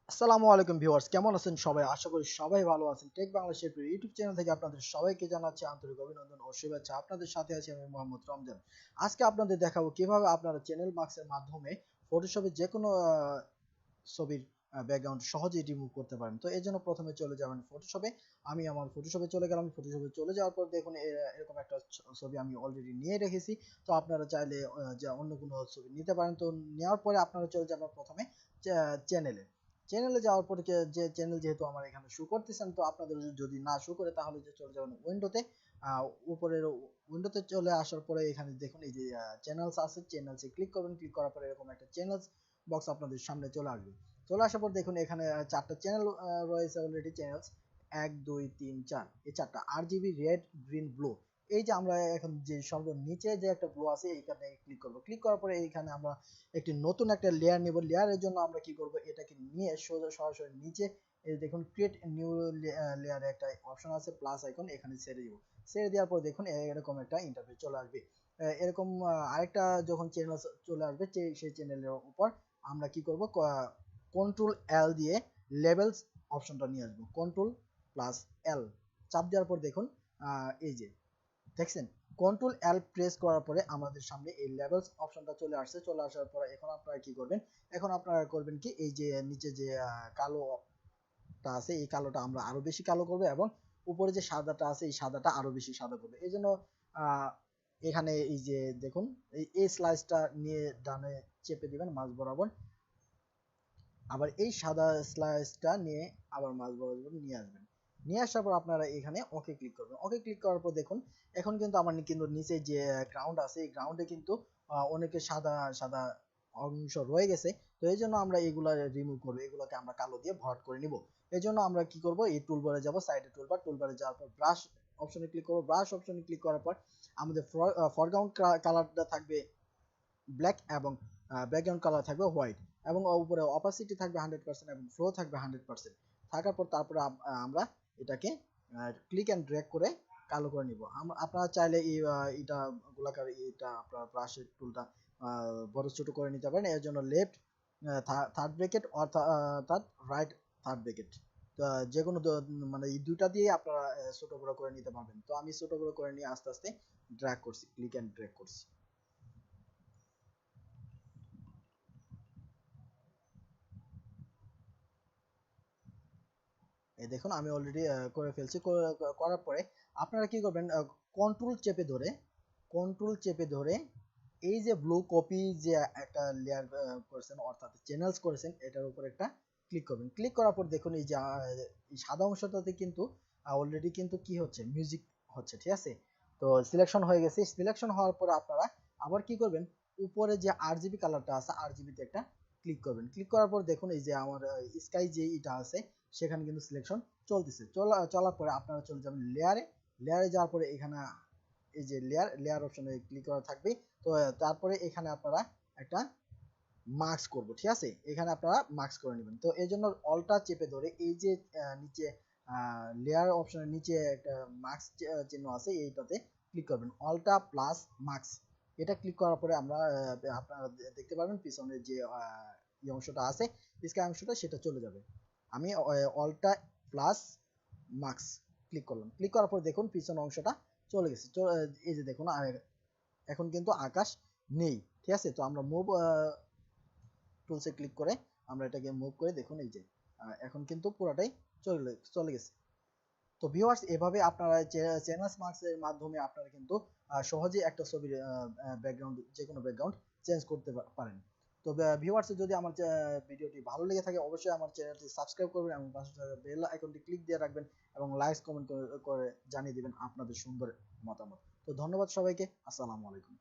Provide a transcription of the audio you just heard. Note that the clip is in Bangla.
আসসালামু আলাইকুম ভিউয়ার্স, কেমন আছেন সবাই? আশা করি সবাই ভালো আছেন। টেক বাংলাদেশের ইউটিউব চ্যানেল থেকে আপনাদের সবাইকে জানাচ্ছি আন্তরিক অভিনন্দন ও শুভেচ্ছা। আপনাদের সাথে আছি আমি মোহাম্মদ রমজান। আজকে আপনাদের দেখাবো কিভাবে আপনারা চ্যানেল মার্কসের মাধ্যমে ফটোশপে যে কোনো ছবির ব্যাকগ্রাউন্ড সহজেই রিমুভ করতে পারেন। তো এর জন্য প্রথমে চলে যাবেন ফটোশপে। আমি আমার ফটোশপে চলে গেলাম। ফটোশপে চলে যাওয়ার পর দেখুন এরকম একটা ছবি আমি অলরেডি নিয়ে রেখেছি। তো আপনারা চাইলে যে অন্য কোনো ছবি নিতে পারেন। তো নেওয়ার পরে আপনারা চলে যাবেন প্রথমে চ্যানেলে। চ্যানেলে যাওয়ার পরে যে চ্যানেল যেহেতু আমার এখানে শো করতেছেন, তো আপনাদের যদি না শো করে তাহলে যে চলে যাবেন উইন্ডোতে। উপরের উইন্ডোতে চলে আসার পরে এখানে দেখুন এই যে চ্যানেলস আছে, চ্যানেলসে ক্লিক করবেন। ক্লিক করার পরে এরকম একটা চ্যানেলস বক্স আপনাদের সামনে চলে আসবে। চলে আসার পর দেখুন এখানে চারটা চ্যানেল রয়েছে অলরেডি। চ্যানেলস 1 2 3 4, এই চারটা RGB রেড গ্রিন ব্লু। এই যে আমরা এখন যে সর্বনিচে যে একটা ব্লু আছে এইখানে ক্লিক করব। ক্লিক করার পরে এইখানে আমরা একটি নতুন একটা লেয়ার নেব। লেয়ারের জন্য আমরা কি করব, এটাকে নিয়ে সোজা সরাসরি নিচে এই দেখুন ক্রিয়েট নিউ লেয়ারে একটা অপশন আছে প্লাস আইকন, এখানে ছেড়ে দিব। ছেড়ে দেওয়ার পর দেখুন এরকম একটা ইন্টারফেস চলে আসবে। এরকম আরেকটা যখন চ্যানেল চলে আসবে সেই চ্যানেলের উপর আমরা কি করব, কন্ট্রোল এল দিয়ে লেভেলস অপশনটা নিয়ে আসবো। কন্ট্রোল প্লাস এল চাপ দেওয়ার পর দেখুন এই যে দেখছেন, কন্ট্রোল এল প্রেস করার পরে আমাদের সামনে এই লেভেলস অপশনটা চলে আসছে। চলে আসার পরে এখন আপনারা কি করবেন, এখন আপনারা করবেন কি, এই যে নিচে যে কালোটা আছে এই কালোটা আমরা আরো বেশি কালো করব, এবং উপরে যে সাদাটা আছে এই সাদাটা আরো বেশি সাদা করবে। এই জন্য আহ, এখানে এই যে দেখুন এই স্লাইসটা নিয়ে ডানে চেপে দিবেন মাঝ বরাবর, আবার এই সাদা স্লাইসটা নিয়ে আবার মাঝ বরাবর নিয়ে আসবেন। নিয়ে আসার পর আপনারা এখানে ওকে ক্লিক করবেন। ওকে ক্লিক করার পর দেখুন এখন কিন্তু আমার কিন্তু নিচে যে গ্রাউন্ড আছে এই গ্রাউন্ডে কিন্তু অনেকে সাদা সাদা অংশ রয়ে গেছে। তো এই জন্য আমরা এগুলা রিমুভ করবো, এগুলোকে আমরা কালো দিয়ে ভরাট করে নিব। এই জন্য আমরা কি করব, এই টুলবারে যাব, সাইডে টুলবার, টুলবারে যাওয়ার পর ব্রাশ অপশনে ক্লিক করব। ব্রাশ অপশনে ক্লিক করার পর আমাদের ফরগ্রাউন্ড কালারটা থাকবে ব্ল্যাক, এবং ব্যাকগ্রাউন্ড কালার থাকবে হোয়াইট, এবং উপরে অপাসিটি থাকবে 100% এবং ফ্লো থাকবে 100%। থাকার পর তারপরে আমরা এটাকে ক্লিক অ্যান্ড ড্র্যাগ করে কালো করে নিব। আপনারা চাইলে এটা গোলাকার এটা আপনার ব্রাশের টুলটা বড় ছোট করে নিতে পারেন। এর জন্য লেফট থার্ড ব্রেকেট অর্থাৎ রাইট থার্ড ব্রেকেট, যে কোনো মানে এই দুইটা দিয়ে আপনারা ছোট বড় করে নিতে পারবেন। তো আমি ছোট বড় করে নিয়ে আস্তে আস্তে ড্র্যাগ করছি, ক্লিক অ্যান্ড ড্র্যাগ করছি। এই দেখুন আমি অলরেডি করে ফেলছি। করার পরে আপনারা কি করবেন, কন্ট্রোল চেপে ধরে, কন্ট্রোল চেপে ধরে এই যে ব্লু কপি যে একটা লেয়ার করেছেন অর্থাৎ চ্যানেলস করেছেন এটার উপর একটা ক্লিক করবেন। ক্লিক করার পর দেখুন এই যে এই সাদা অংশটাতে কিন্তু অলরেডি কিন্তু কি হচ্ছে, মিউজিক হচ্ছে, ঠিক আছে। তো সিলেকশন হয়ে গেছে। সিলেকশন হওয়ার পরে আপনারা আবার কি করবেন, উপরে যে আরজিবি কালারটা আছে আরজিবিতে একটা ক্লিক করবেন। ক্লিক করার পর দেখুন এই যে আমার স্কাই যে এটা আছে সেখানে কিন্তু সিলেকশন চলতেছে। চলার পরে আপনারা চলে যাবেন লেয়ারে। লেয়ারে যাওয়ার পরে এখানে এই যে লেয়ার অপশনে ক্লিক করা থাকবে। তো তারপরে এখানে আপনারা একটা মার্কস করব, ঠিক আছে। এখানে আপনারা মার্কস করে নেবেন। তো এই জন্য অলটা চেপে ধরে এই যে নিচে লেয়ার অপশনের নিচে একটা মার্কস চিহ্ন আছে এইটাতে ক্লিক করবেন, অলটা প্লাস মার্কস। এটা ক্লিক করার পরে আমরা আপনারা দেখতে পাবেন পিছনের যে এই অংশটা আছে স্কাই অংশটা সেটা চলে যাবে। আমি অলটা প্লাস মার্কস ক্লিক করলাম। ক্লিক করার পর দেখুন পিছন অংশটা চলে গেছে। এই যে দেখুন এখন কিন্তু আকাশ নেই, ঠিক আছে। তো আমরা মুভ টুলসে ক্লিক করে আমরা এটাকে মুভ করে দেখুন এই যে এখন কিন্তু পুরোটাই চলে গেছে। তো ভিউয়ার্স, এভাবে আপনারা চ্যানেল মার্কস এর মাধ্যমে আপনারা কিন্তু সহজেই একটা ছবির ব্যাকগ্রাউন্ড যে কোনো ব্যাকগ্রাউন্ড চেঞ্জ করতে পারেন। তো ভিউয়ার্স, যদি আমার ভিডিওটি ভালো লেগে থাকে অবশ্যই আমার চ্যানেলটি সাবস্ক্রাইব করবেন এবং পাশে থাকা বেল আইকনটি ক্লিক দিয়ে রাখবেন, এবং লাইক কমেন্ট করে জানিয়ে দিবেন আপনাদের সুন্দর মতামত। তো ধন্যবাদ সবাইকে। আসসালামু আলাইকুম।